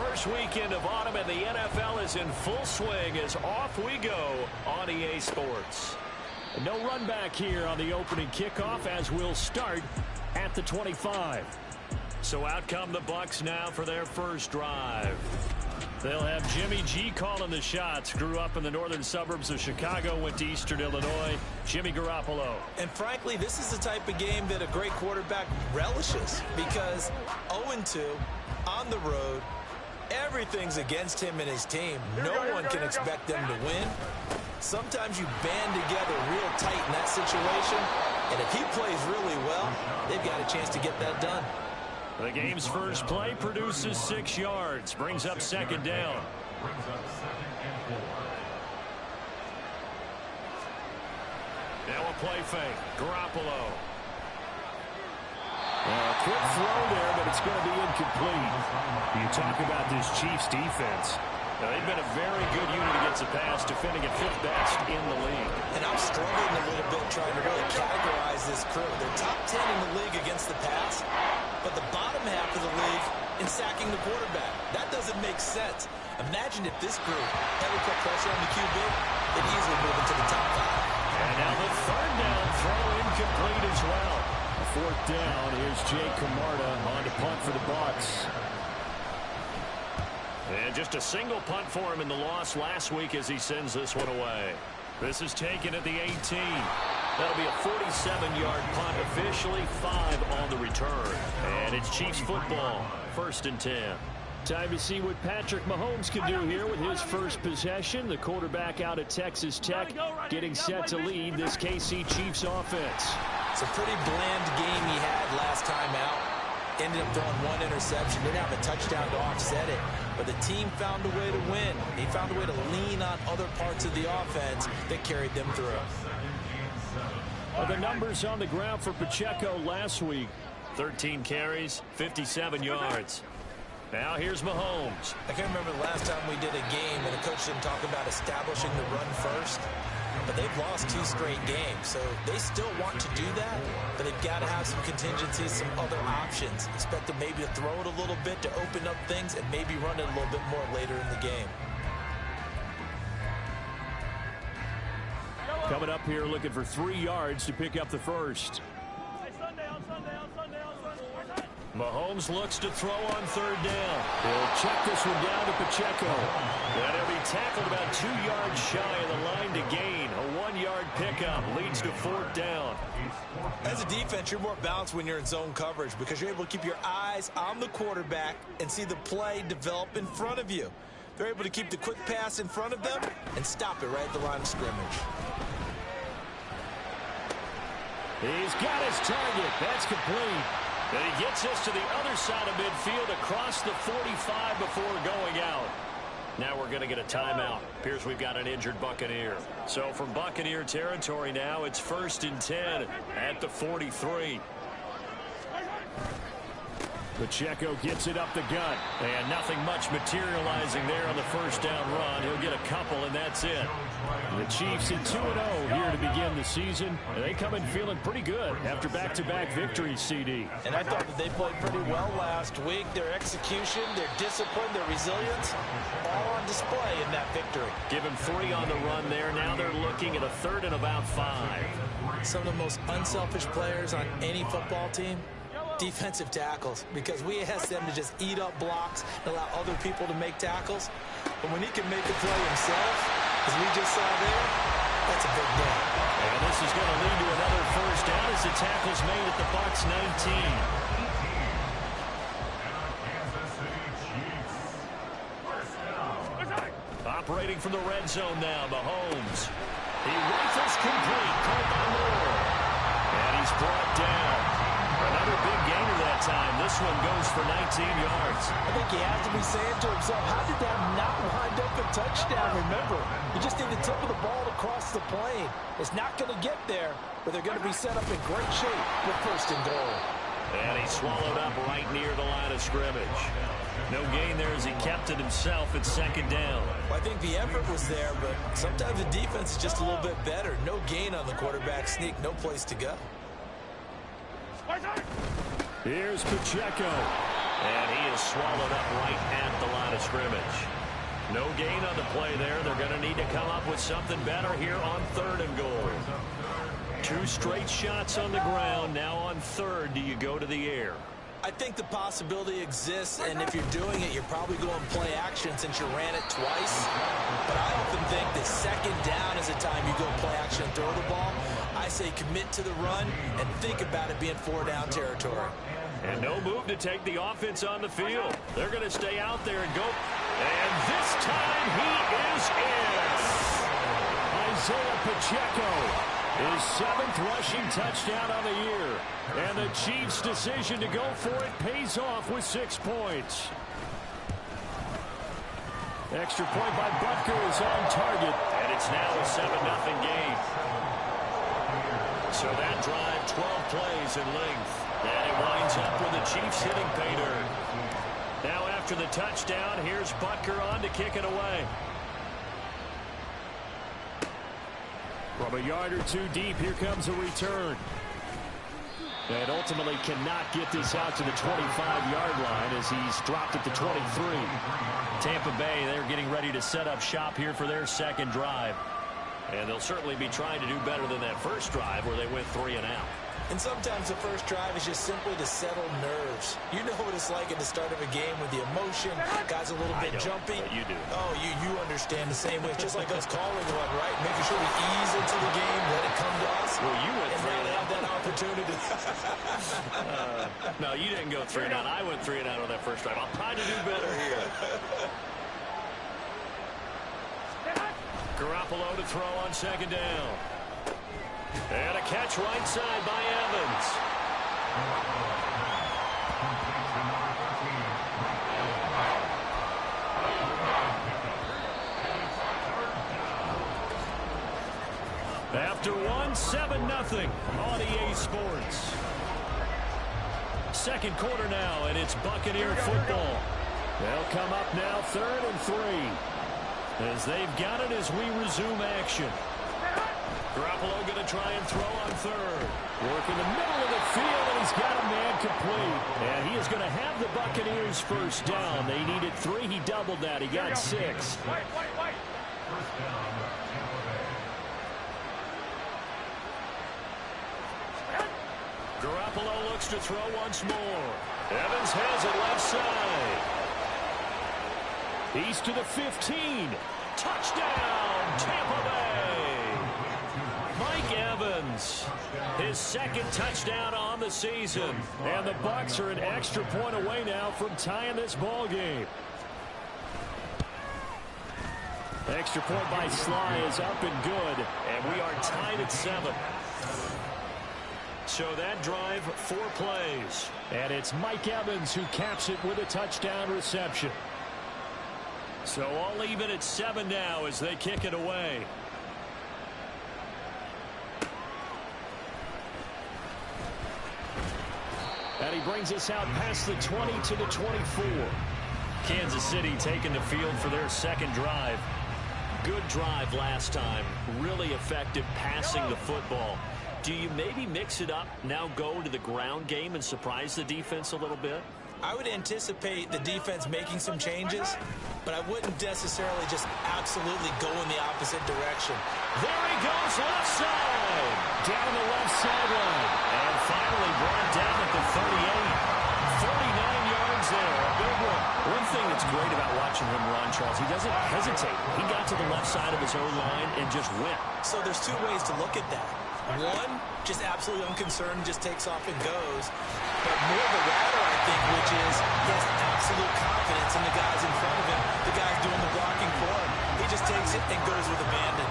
First weekend of autumn and the NFL is in full swing as off we go on EA Sports. No run back here on the opening kickoff as we'll start at the 25. So out come the Bucs now for their first drive. They'll have Jimmy G calling the shots. Grew up in the northern suburbs of Chicago, went to Eastern Illinois. Jimmy Garoppolo. And frankly, this is the type of game that a great quarterback relishes because 0-2 on the road, everything's against him and his team. No one can expect them to win. Sometimes you band together real tight in that situation, and if he plays really well, they've got a chance to get that done. The game's first play produces 6 yards, brings up second down. Now a play fake, Garoppolo. A quick throw there, but it's going to be incomplete. You talk about this Chiefs defense. Now, they've been a very good unit against the pass, defending at 5th best in the league. And I'm struggling a little bit trying to really categorize this crew. They're top 10 in the league against the pass, but the bottom half of the league in sacking the quarterback. That doesn't make sense. Imagine if this group ever put pressure on the QB, they'd easily move into the top 5. And now the third down throw incomplete as well. A 4th down, here's Jake Camarda on to punt for the Bucs. And just a single punt for him in the loss last week as he sends this one away. This is taken at the 18. That'll be a 47-yard punt, officially 5 on the return. And it's Chiefs football, 1st and 10. Time to see what Patrick Mahomes can do here with his first possession. The quarterback out at Texas Tech getting set to lead this KC Chiefs offense. It's a pretty bland game he had last time out. Ended up throwing 1 interception. Didn't have a touchdown to offset it. But the team found a way to win. They found a way to lean on other parts of the offense that carried them through. Well, the numbers on the ground for Pacheco last week. 13 carries, 57 yards. Now here's Mahomes. I can't remember the last time we did a game and the coach didn't talk about establishing the run first. But they've lost 2 straight games, so they still want to do that, but they've got to have some contingencies, some other options. Expect them maybe to throw it a little bit to open up things and maybe run it a little bit more later in the game. Coming up here looking for 3 yards to pick up the first. Mahomes looks to throw on 3rd down. He'll check this one down to Pacheco. And he'll be tackled about 2 yards shy of the line to gain. A 1-yard pickup leads to 4th down. As a defense, you're more balanced when you're in zone coverage because you're able to keep your eyes on the quarterback and see the play develop in front of you. They're able to keep the quick pass in front of them and stop it right at the line of scrimmage. He's got his target. That's complete. And he gets us to the other side of midfield across the 45 before going out. Now we're going to get a timeout. Appears we've got an injured Buccaneer. So from Buccaneer territory now, it's 1st and 10 at the 43. Pacheco gets it up the gut. And nothing much materializing there on the first down run. He'll get a couple, and that's it. The Chiefs at 2-0 here to begin the season. And they come in feeling pretty good after back-to-back victories, CD. And I thought that they played pretty well last week. Their execution, their discipline, their resilience, all on display in that victory. Give him 3 on the run there. Now they're looking at a 3rd and about 5. Some of the most unselfish players on any football team, defensive tackles, because we ask them to just eat up blocks and allow other people to make tackles. But when he can make a play himself, as we just saw there, that's a big day. And this is going to lead to another first down as the tackle's made at the Bucs 19. Operating from the red zone now, Mahomes. He rifles complete, caught by Moore. And he's brought down. Another big gainer that time. This one goes for 19 yards. I think he has to be saying to himself, how did that not wind up a touchdown? Remember, you just need the tip of the ball to cross the plane. It's not going to get there, but they're going to be set up in great shape with 1st and goal. And he swallowed up right near the line of scrimmage. No gain there as he kept it himself at 2nd down. Well, I think the effort was there, but sometimes the defense is just a little bit better. No gain on the quarterback sneak, no place to go. Here's Pacheco. And he is swallowed up right at the line of scrimmage. No gain on the play there. They're going to need to come up with something better here on 3rd and goal. 2 straight shots on the ground. Now on 3rd, do you go to the air? I think the possibility exists, and if you're doing it, you're probably going play action since you ran it twice. But I often think that 2nd down is the time you go play action and throw the ball. I say commit to the run and think about it being 4-down territory. And no move to take the offense on the field. They're going to stay out there and go. And this time he is in. Isaiah Pacheco. His 7th rushing touchdown on the year. And the Chiefs' decision to go for it pays off with 6 points. Extra point by Butker is on target. And it's now a 7-0 game. So that drive, 12 plays in length. And it winds up with the Chiefs hitting pay dirt. Now after the touchdown, here's Butker on to kick it away. From a yard or 2 deep, here comes a return. And ultimately cannot get this out to the 25-yard line as he's dropped at the 23. Tampa Bay, they're getting ready to set up shop here for their 2nd drive. And they'll certainly be trying to do better than that first drive where they went 3 and out. And sometimes the first drive is just simply to settle nerves. You know what it's like at the start of a game with the emotion. Guys a little bit jumpy. But you do. Oh, you understand the same way. It's just like us calling one, right? Making sure we ease into the game, let it come to us. Well, you went 3 and out. That opportunity. No, you didn't go 3 and out. I went 3 and out on that first drive. I'll try to do better here. Garoppolo to throw on 2nd down. And a catch right side by Evans. After 7-0 on EA Sports. 2nd quarter now, and it's Buccaneer football. They'll come up now 3rd and 3. As they've got it as we resume action. Garoppolo going to try and throw on 3rd. Work in the middle of the field, and he's got a man complete. And he is going to have the Buccaneers first down. They needed 3. He doubled that. He got 6. Garoppolo looks to throw once more. Evans has it left side. He's to the 15. Touchdown, Tampa Bay. Mike Evans, his 2nd touchdown on the season. And the Bucs are an extra point away now from tying this ball game. Extra point by Sly is up and good. And we are tied at 7. So that drive, 4 plays. And it's Mike Evans who caps it with a touchdown reception. So all even at 7 now as they kick it away. And he brings us out past the 20 to the 24. Kansas City taking the field for their 2nd drive. Good drive last time. Really effective passing the football. Do you maybe mix it up, now go to the ground game and surprise the defense a little bit? I would anticipate the defense making some changes, but I wouldn't necessarily just absolutely go in the opposite direction. There he goes, left side. Down the left sideline. And finally brought down at the 38. 39 yards there. A big one. One thing that's great about watching him run, Charles, he doesn't hesitate. He got to the left side of his own line and just went. So there's 2 ways to look at that. One, just absolutely unconcerned, just takes off and goes. But more the latter, I think, which is he has absolute confidence in the guys in front of him, the guys doing the blocking for him. He just takes it and goes with abandon.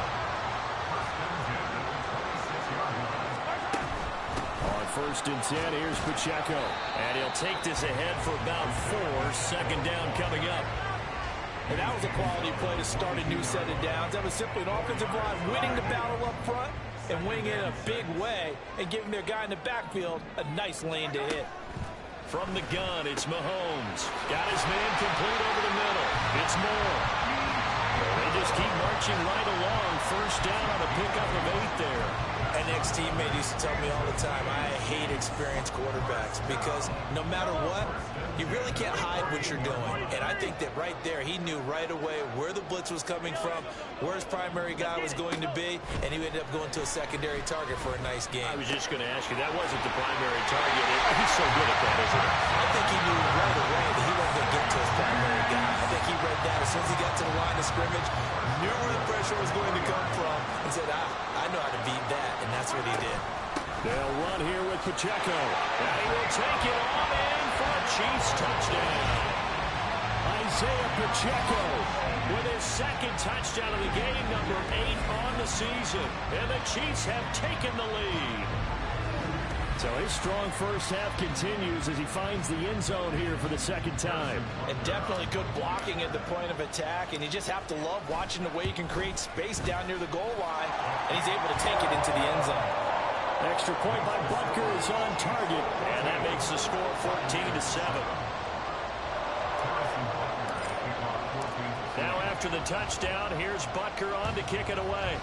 On 1st and 10, here's Pacheco. And he'll take this ahead for about 4. 2nd down coming up. And that was a quality play to start a new set of downs. That was simply an offensive line winning the battle up front and winning it in a big way and giving their guy in the backfield a nice lane to hit. From the gun, it's Mahomes. Got his man complete over the middle. It's Moore. They just keep marching right along. First down on a pickup of 8 there. An ex-teammate used to tell me all the time, I hate experienced quarterbacks because no matter what, you really can't hide what you're doing. And I think that right there, he knew right away where the blitz was coming from, where his primary guy was going to be, and he ended up going to a secondary target for a nice game. I was just going to ask you, that wasn't the primary target. He's so good at that, isn't he? I think he knew right away that he wasn't going to get to his primary guy. I think he read that as soon as he got to the line of scrimmage, knew where the pressure was going to come from, and said, I know how to beat that, and that's what he did. They'll run here with Pacheco. And he will take it on in for a Chiefs touchdown. Isaiah Pacheco with his second touchdown of the game, number 8 on the season. And the Chiefs have taken the lead. So his strong first half continues as he finds the end zone here for the second time. And definitely good blocking at the point of attack. And you just have to love watching the way he can create space down near the goal line. And he's able to take it into the end zone. Extra point by Butker is on target. And that makes the score 14-7. Now after the touchdown, here's Butker on to kick it away.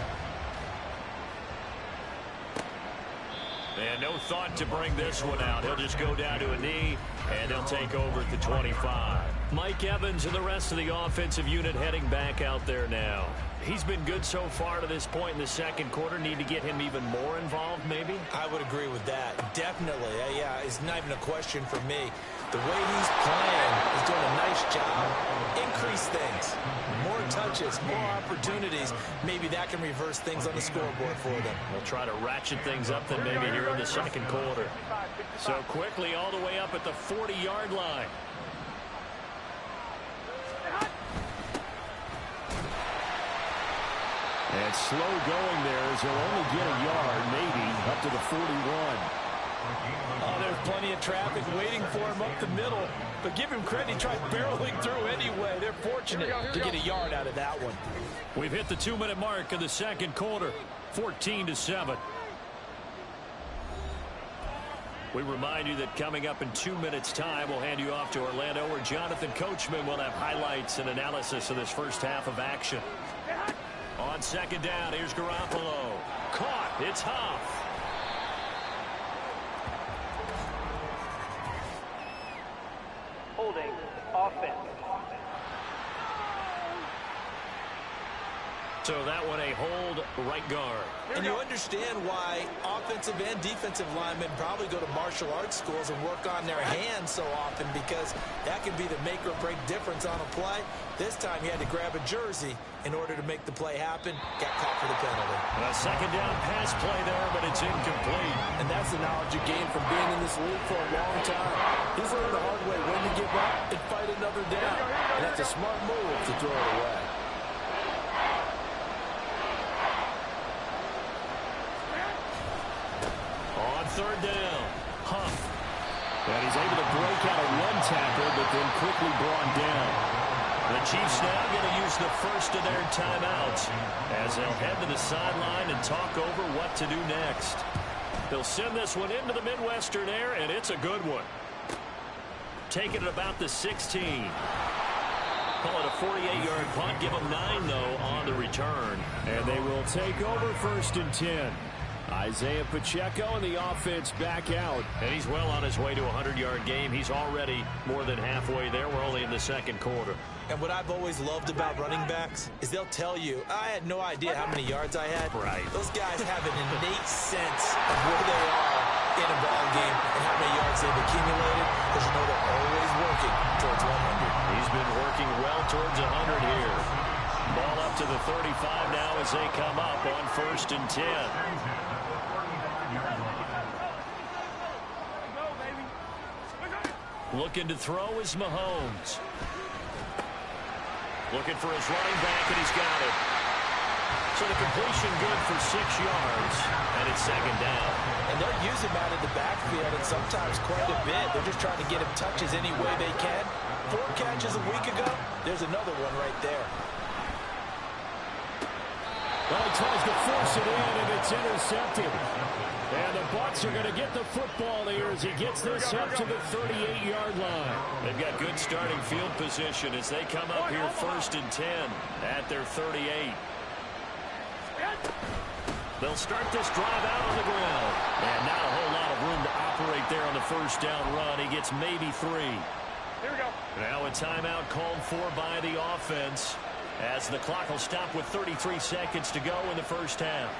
And no thought to bring this one out. He'll just go down to a knee, and they'll take over at the 25. Mike Evans and the rest of the offensive unit heading back out there now. He's been good so far to this point in the second quarter. Need to get him even more involved, maybe? I would agree with that. Definitely. Yeah, it's not even a question for me. The way he's playing, he's doing a nice job. Increase things. More touches, more opportunities. Maybe that can reverse things on the scoreboard for them. We'll try to ratchet things up then maybe here in the second quarter. So quickly all the way up at the 40-yard line. And slow going there as he'll only get a yard, maybe, up to the 41. Oh, there's plenty of traffic waiting for him up the middle. But give him credit, he tried barreling through anyway. They're fortunate to get a yard out of that one. We've hit the 2-minute mark of the second quarter, 14-7. We remind you that coming up in 2 minutes' time, we'll hand you off to Orlando, where Jonathan Coachman will have highlights and analysis of this first half of action. On second down, here's Garoppolo. Caught. It's Huff. Holding offense. So that one a hold right guard. And you understand why offensive and defensive linemen probably go to martial arts schools and work on their hands so often, because that can be the make or break difference on a play. This time he had to grab a jersey in order to make the play happen. Got caught for the penalty. A second down pass play there, but it's incomplete. And that's the knowledge you gain from being in this league for a long time. He's learned the hard way when to give up and fight another down. And that's a smart move to throw it away. On third down, Huff. And he's able to break out a run tackle, but then quickly brought down. The Chiefs now going to use the first of their timeouts as they'll head to the sideline and talk over what to do next. They'll send this one into the Midwestern air, and it's a good one. Taking it about the 16. Call it a 48-yard punt. Give them 9, though, on the return. And they will take over first and 10. Isaiah Pacheco and the offense back out. And he's well on his way to a 100-yard game. He's already more than halfway there. We're only in the second quarter. And what I've always loved about running backs is they'll tell you, I had no idea how many yards I had. Right. Those guys have an innate sense of where they are in a ball game and how many yards they've accumulated, because you know they're always working towards 100. He's been working well towards 100 here. Ball up to the 35 now as they come up on first and 10. Looking to throw is Mahomes. Looking for his running back, and he's got it. So the completion good for 6 yards, and it's second down. And they'll use him out of the backfield, and sometimes quite a bit. They're just trying to get him touches any way they can. 4 catches a week ago, there's another one right there. Well, he tries to force it in, and it's intercepted. And the Bucs are going to get the football here as he gets this up to the 38-yard line. They've got good starting field position as they come up here 1st and 10 at their 38. They'll start this drive out on the ground. And not a whole lot of room to operate there on the first down run. He gets maybe 3. Here we go. Now a timeout called for by the offense as the clock will stop with 33 seconds to go in the first half.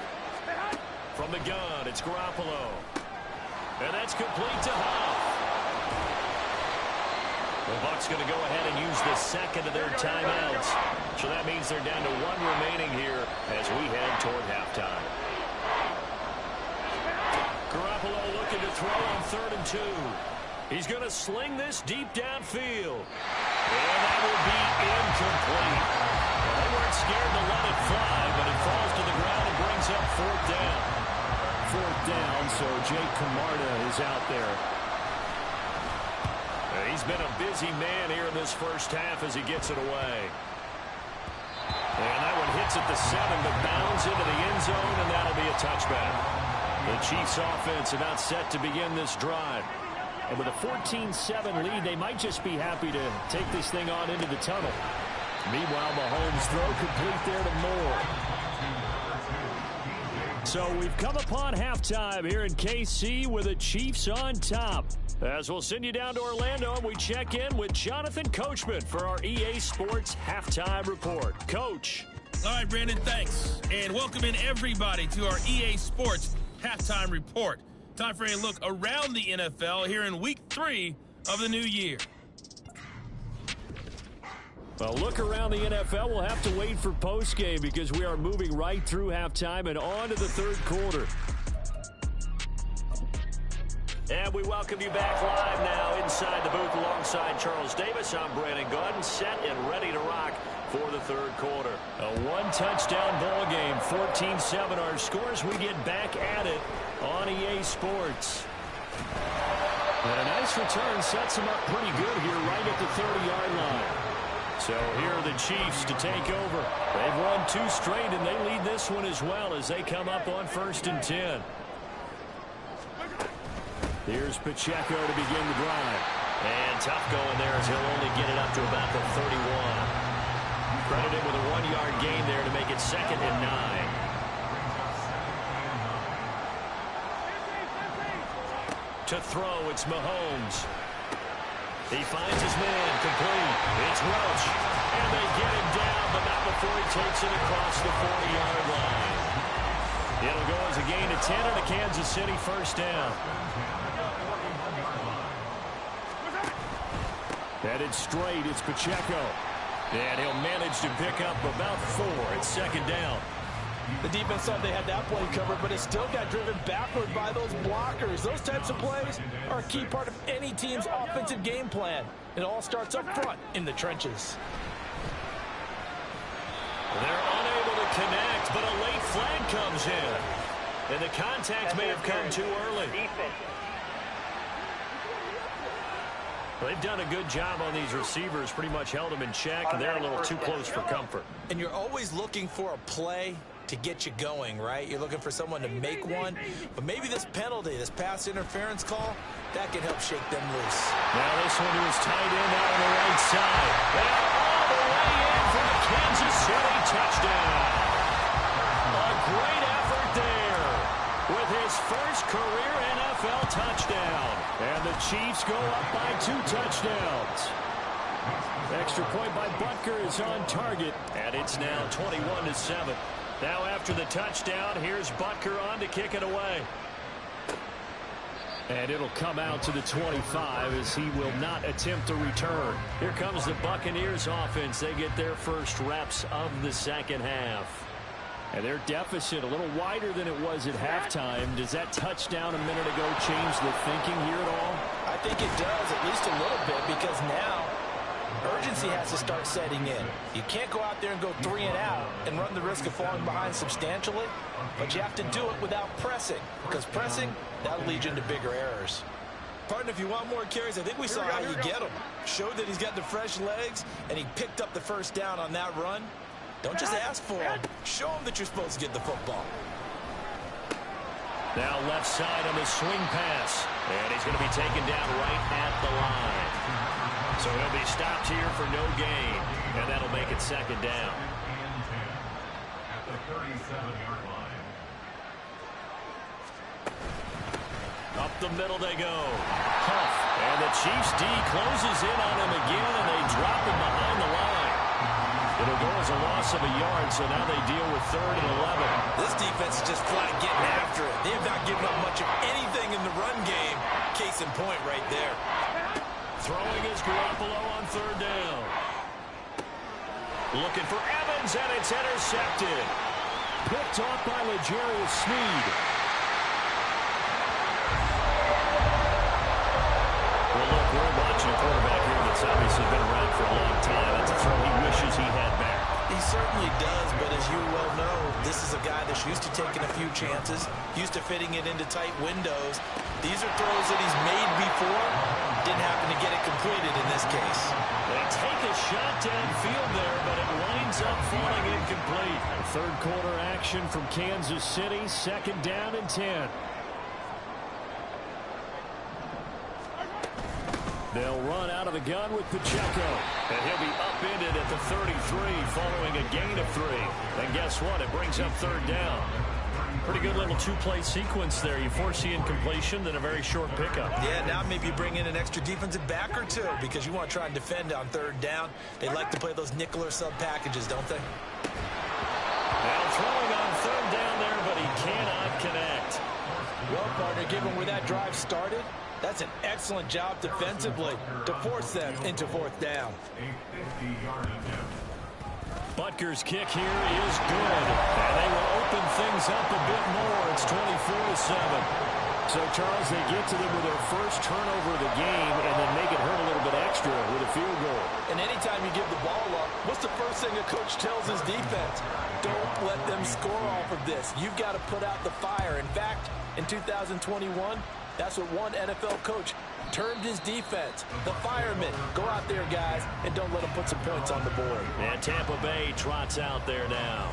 From the gun, it's Garoppolo. And that's complete to Huff. The Bucs going to go ahead and use the second of their timeouts. So that means they're down to 1 remaining here as we head toward halftime. Garoppolo looking to throw on 3rd and 2. He's going to sling this deep downfield. And that will be incomplete. Well, they weren't scared to let it fly, but it falls to the ground and brings up 4th down. 4th down, so Jake Camarda is out there. He's been a busy man here in this first half as he gets it away. And that one hits at the 7, but bounds into the end zone, and that'll be a touchback. The Chiefs offense about set to begin this drive. And with a 14-7 lead, they might just be happy to take this thing on into the tunnel. Meanwhile, Mahomes throw complete there to Moore. So we've come upon halftime here in KC with the Chiefs on top. As we'll send you down to Orlando, and we check in with Jonathan Coachman for our EA Sports Halftime Report. Coach. All right, Brandon, thanks. And welcome in everybody to our EA Sports Halftime Report. Time for a look around the NFL here in Week 3 of the new year. Well, look around the NFL. We'll have to wait for postgame because we are moving right through halftime and on to the 3rd quarter. And we welcome you back live now inside the booth alongside Charles Davis. I'm Brandon Gaudin, set and ready to rock for the 3rd quarter. A 1-touchdown ball game, 14-7 our scores. We get back at it on EA Sports. And a nice return sets them up pretty good here right at the 30-yard line. So here are the Chiefs to take over. They've won 2 straight, and they lead this one as well as they come up on 1st and 10. Here's Pacheco to begin the drive. And tough going there as he'll only get it up to about the 31. Credited with a 1-yard gain there to make it 2nd and 9. To throw, it's Mahomes. He finds his man, complete. It's Roach. And they get him down, but not before he takes it across the 40-yard line. It'll go as a gain of 10 and a Kansas City 1st down. Headed straight, it's Pacheco. And he'll manage to pick up about 4. It's 2nd down. The defense thought they had that play covered, but it still got driven backward by those blockers. Those types of plays are a key part of any team's offensive game plan. It all starts up front in the trenches. They're unable to connect, but a late flag comes in. And the contact may have come too early. They've done a good job on these receivers, pretty much held them in check, and they're a little too close for comfort. And you're always looking for a play to get you going, right? You're looking for someone to make one. But maybe this penalty, this pass interference call, that can help shake them loose. Now this one is tight end out on the right side. And all the way in for the Kansas City touchdown. A great effort there with his first career NFL touchdown. And the Chiefs go up by 2 touchdowns. Extra point by Butker is on target. And it's now 21-7. Now after the touchdown, here's Butker on to kick it away. And it'll come out to the 25 as he will not attempt a return. Here comes the Buccaneers offense. They get their first reps of the 2nd half. And their deficit a little wider than it was at halftime. Does that touchdown a minute ago change the thinking here at all? I think it does, at least a little bit, because now urgency has to start setting in. You can't go out there and go 3 and out and run the risk of falling behind substantially, but you have to do it without pressing, because pressing, that'll lead you into bigger errors. Partner, if you want more carries, I think we saw how you get them. Showed that he's got the fresh legs, and he picked up the first down on that run. Don't just ask for them. Show them that you're supposed to get the football. Now left side on the swing pass. And he's going to be taken down right at the line. So he'll be stopped here for no gain. And that'll make it second down. At the 37-yard line. Up the middle they go. Huff. And the Chiefs D closes in on him again, and they drop him behind the line. It'll go as a loss of a yard, so now they deal with 3rd and 11. This defense is just flat getting after it. They have not given up much of anything in the run game. Case in point right there. Throwing is Garoppolo on 3rd down. Looking for Evans, and it's intercepted. Picked off by L'Jarius Sneed. Well, look, we're watching a quarterback here that's obviously been around for a long time. That's a throw he wishes he had back. He certainly does, but as you well know, this is a guy that's used to taking a few chances, used to fitting it into tight windows. These are throws that he's made before. Didn't happen to get it completed in this case. They take a shot downfield there, but it winds up falling incomplete. Third quarter action from Kansas City, 2nd down and 10. They'll run out of the gun with Pacheco. And he'll be upended at the 33 following a gain of 3. And guess what? It brings up 3rd down. Pretty good little two-play sequence there. You force the incompletion, then a very short pickup. Yeah, now maybe you bring in an extra defensive back or two because you want to try and defend on 3rd down. They like to play those nickel or sub packages, don't they? Now throwing on 3rd down there, but he cannot connect. Well, partner, given where that drive started, that's an excellent job defensively to force them into 4th down. Butker's kick here is good. And they will open things up a bit more. It's 24-7. So, Charles, they get to them with their first turnover of the game and then make it hurt a little bit extra with a field goal. And anytime you give the ball up, what's the first thing a coach tells his defense? Don't let them score off of this. You've got to put out the fire. In fact, in 2021, that's what one NFL coach termed his defense. The firemen. Go out there, guys, and don't let them put some points on the board. And Tampa Bay trots out there now.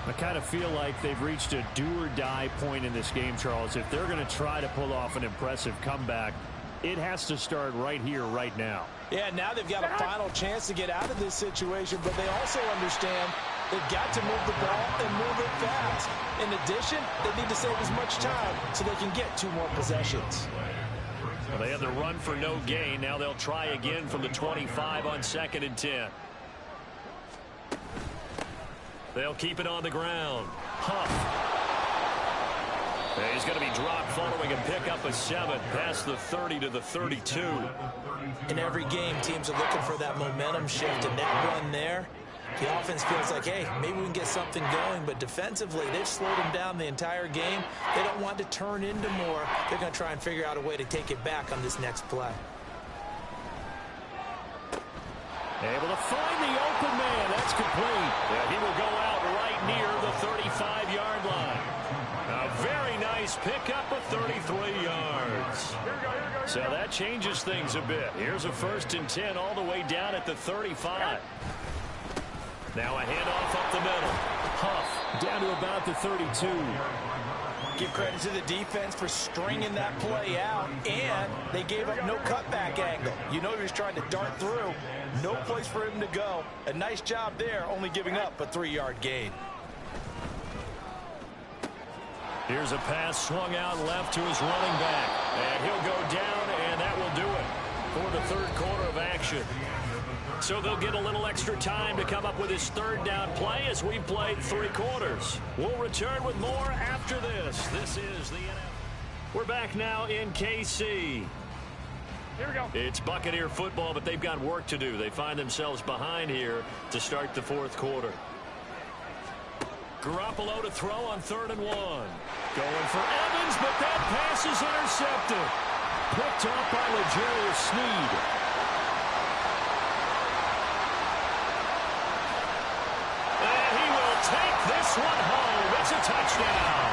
I kind of feel like they've reached a do-or-die point in this game, Charles. If they're going to try to pull off an impressive comeback, it has to start right here, right now. Yeah, now they've got a final chance to get out of this situation, but they also understand they've got to move the ball and move it fast. In addition, they need to save as much time so they can get 2 more possessions. Well, they had the run for no gain. Now they'll try again from the 25 on 2nd and 10. They'll keep it on the ground. Huff. And he's going to be dropped following a pickup of 7 past the 30 to the 32. In every game, teams are looking for that momentum shift, and that run there, the offense feels like, hey, maybe we can get something going, but defensively, they've slowed them down the entire game. They don't want to turn into more. They're going to try and figure out a way to take it back on this next play. Able to find the open man. That's complete. Yeah, he will go out right near the 35-yard line. A very nice pickup of 33 yards. So that changes things a bit. Here's a 1st and 10 all the way down at the 35. Now a handoff up the middle. Huff down to about the 32. Give credit to the defense for stringing that play out, and they gave up no cutback angle. You know he was trying to dart through. No place for him to go. A nice job there, only giving up a 3-yard gain. Here's a pass swung out left to his running back. And he'll go down, and that will do it for the 3rd quarter of action. So they'll get a little extra time to come up with his 3rd down play as we've played 3 quarters. We'll return with more after this. This is the NFL. We're back now in KC. Here we go. It's Buccaneer football, but they've got work to do. They find themselves behind here to start the 4th quarter. Garoppolo to throw on 3rd and 1. Going for Evans, but that pass is intercepted. Picked off by L'Jarius Sneed. And he will take this one home. It's a touchdown.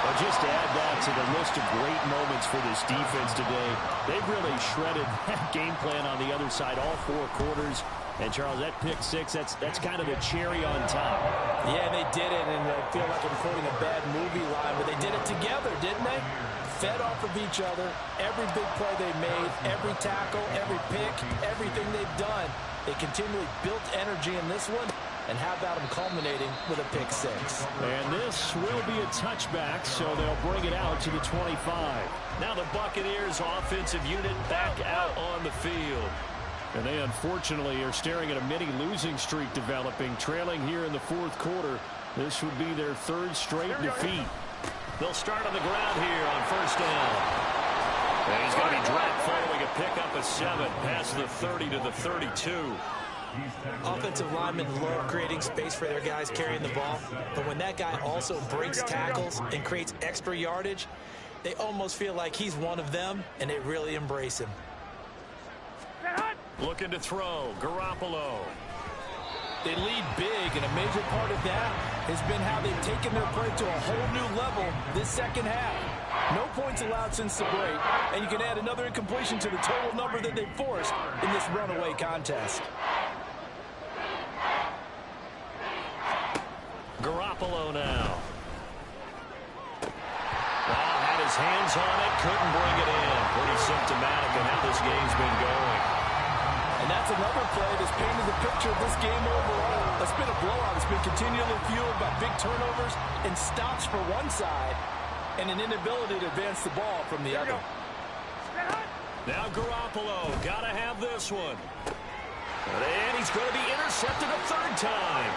Well, just to add that to the list of great moments for this defense today, they've really shredded that game plan on the other side all 4 quarters. And, Charles, that pick six, that's kind of the cherry on top. Yeah, they did it, and I feel like I'm quoting a bad movie line, but they did it together, didn't they? Fed off of each other, every big play they made, every tackle, every pick, everything they've done. They continually built energy in this one, and how about them culminating with a pick six? And this will be a touchback, so they'll bring it out to the 25. Now the Buccaneers offensive unit back out on the field. And they unfortunately are staring at a mini losing streak developing, trailing here in the fourth quarter. This would be their third straight defeat. They'll start on the ground here on first down. And he's going to be dropped following a pickup of 7 past the 30 to the 32. Offensive linemen love creating space for their guys carrying the ball, but when that guy also breaks tackles and creates extra yardage, they almost feel like he's one of them, and they really embrace him. Looking to throw, Garoppolo. They lead big, and a major part of that has been how they've taken their play to a whole new level this second half. No points allowed since the break, and you can add another incompletion to the total number that they forced in this runaway contest. Garoppolo now. Had his hands on it, couldn't bring it in. Pretty symptomatic of how this game's been going. And that's another play that's painted the picture of this game overall. It's been a blowout. It's been continually fueled by big turnovers and stops for one side and an inability to advance the ball from the other. Now Garoppolo, gotta have this one. And he's going to be intercepted a third time.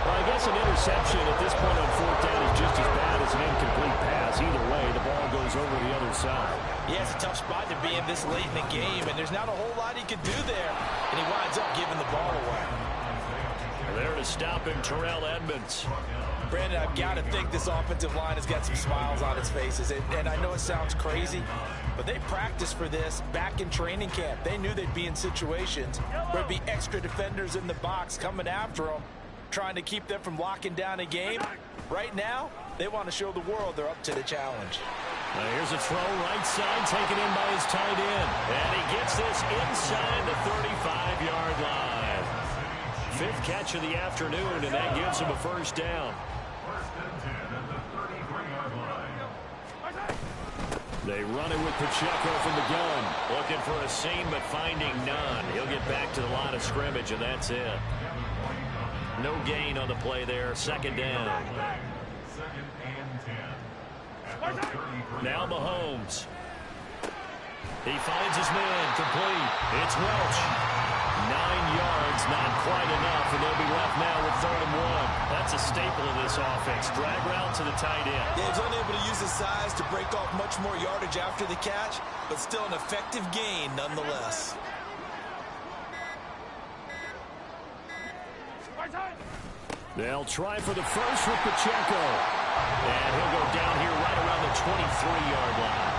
Well, I guess an interception at this point on fourth down is just as bad as an incomplete pass. Either way, the ball goes over the other side. Yeah, it's a tough spot to be in this late in the game, and there's not a whole lot he could do there. And he winds up giving the ball away. There to stop him, Terrell Edmunds. Brandon, I've got to think this offensive line has got some smiles on its faces. And I know it sounds crazy, but they practiced for this back in training camp. They knew they'd be in situations where there'd be extra defenders in the box coming after them, trying to keep them from locking down a game. Right now, they want to show the world they're up to the challenge. Now here's a throw right side, taken in by his tight end. And he gets this inside the 35-yard line. Fifth catch of the afternoon, and that gives him a first down. They run it with Pacheco from the gun. Looking for a seam, but finding none. He'll get back to the line of scrimmage, and that's it. No gain on the play there. Second down. Now Mahomes. He finds his man. Complete. It's Welch. 9 yards, not quite enough, and they'll be left now with 3rd and 1. That's a staple of this offense. Drag route to the tight end. Yeah, he's only able to use his size to break off much more yardage after the catch, but still an effective gain nonetheless. They'll try for the first with Pacheco. And he'll go down here right around the 23-yard line.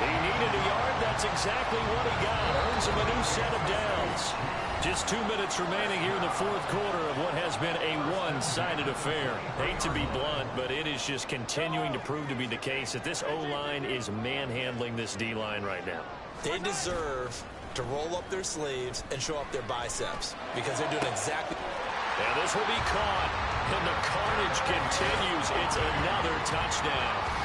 He needed a yard. That's exactly what he got. Earns him a new set of downs. Just 2 minutes remaining here in the fourth quarter of what has been a one-sided affair. Hate to be blunt, but it is just continuing to prove to be the case that this O-line is manhandling this D-line right now. They deserve to roll up their sleeves and show up their biceps because they're doing exactly... And this will be caught. And the carnage continues. It's another touchdown.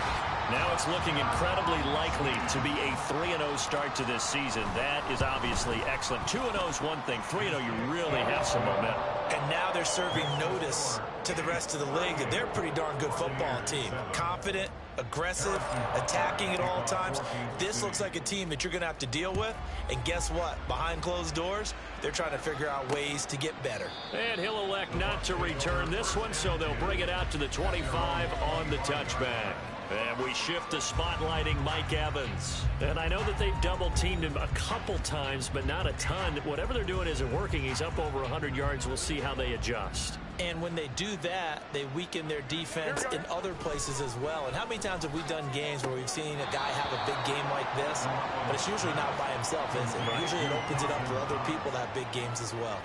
Now it's looking incredibly likely to be a 3-0 start to this season. That is obviously excellent. 2-0 is one thing. 3-0, you really have some momentum. And now they're serving notice to the rest of the league that they're a pretty darn good football team. Confident, aggressive, attacking at all times. This looks like a team that you're going to have to deal with. And guess what? Behind closed doors, they're trying to figure out ways to get better. And he'll elect not to return this one, so they'll bring it out to the 25 on the touchback. And we shift to spotlighting Mike Evans. And I know that they've double-teamed him a couple times, but not a ton. Whatever they're doing isn't working. He's up over 100 yards. We'll see how they adjust. And when they do that, they weaken their defense in other places as well. And how many times have we done games where we've seen a guy have a big game like this, but it's usually not by himself, is it? Usually it opens it up for other people to have big games as well.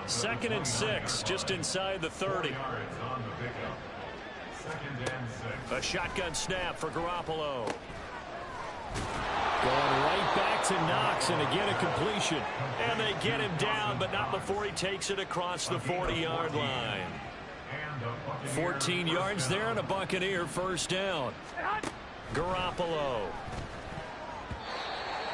2nd and 6, just inside the 30. A shotgun snap for Garoppolo. Going right back to Knox, and again a completion. And they get him down, but not before he takes it across the 40-yard line. 14 yards there, and a Buccaneer first down. Garoppolo.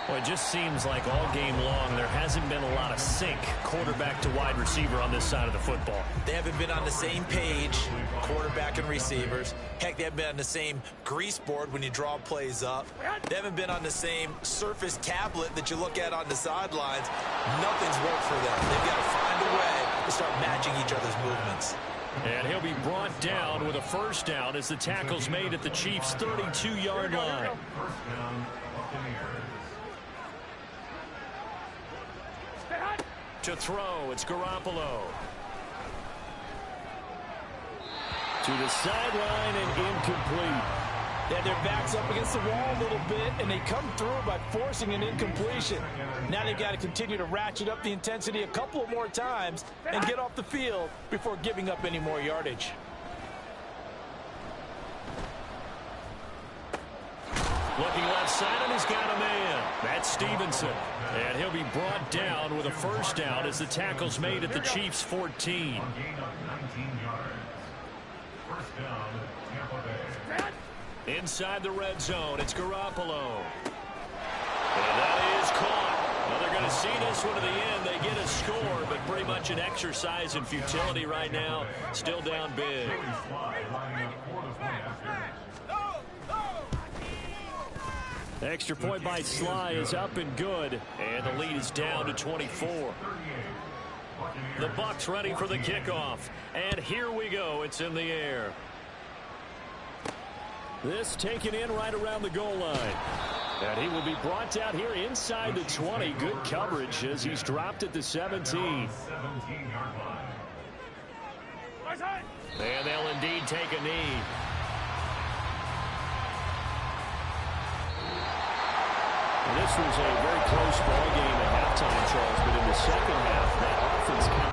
Well, it just seems like all game long there hasn't been a lot of sync quarterback to wide receiver on this side of the football. They haven't been on the same page, quarterback and receivers. Heck, they haven't been on the same grease board when you draw plays up. They haven't been on the same surface tablet that you look at on the sidelines. Nothing's worked for them. They've got to find a way to start matching each other's movements. And he'll be brought down with a first down as the tackle's made at the Chiefs' 32-yard line. First down, Buccaneers. To throw, it's Garoppolo. To the sideline and incomplete. Yeah, their back's up against the wall a little bit, and they come through by forcing an incompletion. Now they've got to continue to ratchet up the intensity a couple more times and get off the field before giving up any more yardage. Looking left side, and he's got a man. That's Stevenson. And he'll be brought down with a first down as the tackle's made at the Chiefs' 14. Gain of 19 yards. First down, Tampa Bay. Inside the red zone, it's Garoppolo. And that is caught. Well, they're going to see this one to the end. They get a score, but pretty much an exercise in futility right now. Still down big. Extra point by Sly is up and good, and the lead is down to 24. The Bucs ready for the kickoff, and here we go. It's in the air. This taken in right around the goal line. And he will be brought down here inside the 20. Good coverage as he's dropped at the 17. And they'll indeed take a knee. This was a very close ball game at halftime, Charles, but in the second half, that offense kind